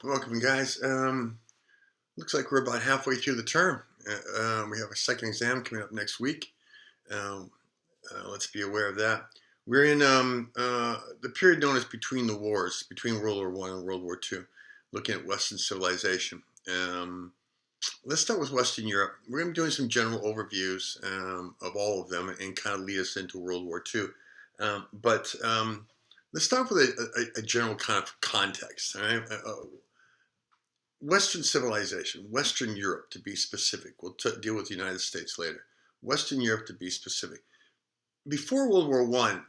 Welcome, guys. Looks like we're about halfway through the term. We have a second exam coming up next week. Um, let's be aware of that. We're in the period known as between the wars, between World War I and World War II, looking at Western civilization. Let's start with Western Europe. We're going to be doing some general overviews of all of them and kind of lead us into World War II. But let's start with a general kind of context. All right? Western civilization, Western Europe to be specific. We'll deal with the United States later. Western Europe to be specific. Before World War I,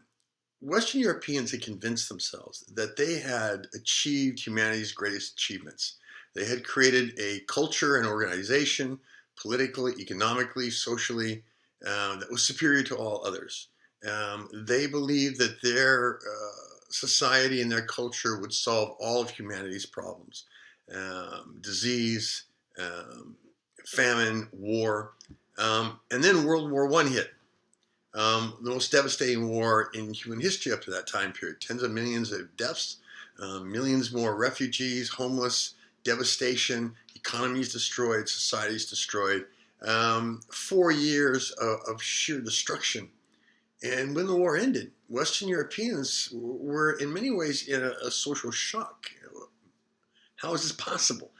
Western Europeans had convinced themselves that they had achieved humanity's greatest achievements. They had created a culture and organization, politically, economically, socially, that was superior to all others. They believed that their society and their culture would solve all of humanity's problems. Disease, famine, war, and then World War I hit. The most devastating war in human history up to that time period. Tens of millions of deaths, millions more refugees, homeless, devastation, economies destroyed, societies destroyed. 4 years of sheer destruction. And when the war ended, Western Europeans were in many ways in a social shock. How is this possible?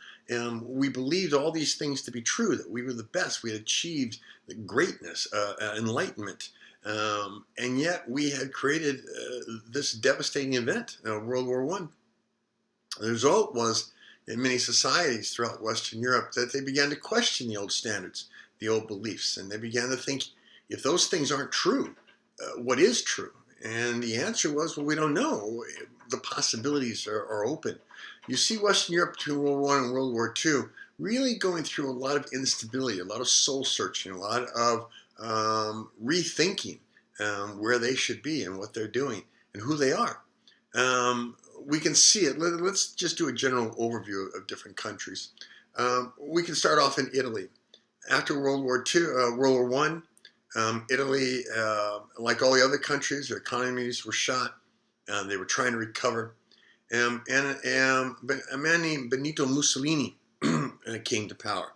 We believed all these things to be true, that we were the best, we had achieved greatness, enlightenment, and yet we had created this devastating event, World War I. The result was, in many societies throughout Western Europe, that they began to question the old standards, the old beliefs, and they began to think, if those things aren't true, what is true? And the answer was, well, we don't know. The possibilities are open. You see Western Europe between World War I and World War II really going through a lot of instability, a lot of soul searching, a lot of rethinking where they should be and what they're doing and who they are. We can see it. Let's just do a general overview of different countries. We can start off in Italy. After World War I, Italy, like all the other countries, their economies were shot. They were trying to recover. But a man named Benito Mussolini came to power.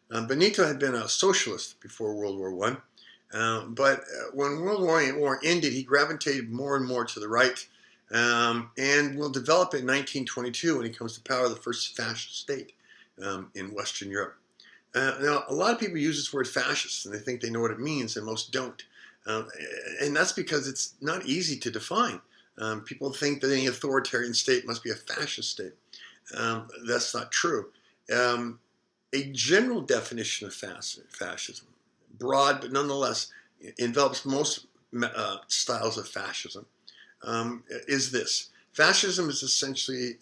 Benito had been a socialist before World War I, but when World War ended, he gravitated more and more to the right, and will develop in 1922 when he comes to power, the first fascist state in Western Europe. Now, a lot of people use this word fascist, and they think they know what it means, and most don't. And that's because it's not easy to define. People think that any authoritarian state must be a fascist state. That's not true. A general definition of fascism, broad but nonetheless envelops most styles of fascism, is this. Fascism is essentially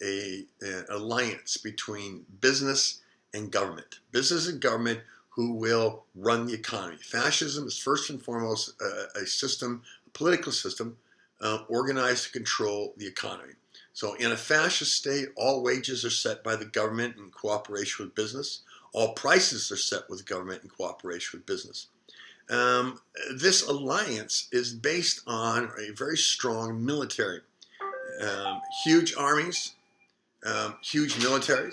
an alliance between business and government. Business and government who will run the economy. Fascism is first and foremost a system, a political system, organized to control the economy. So in a fascist state, all wages are set by the government in cooperation with business. All prices are set with government in cooperation with business. This alliance is based on a very strong military. Huge armies, huge militaries.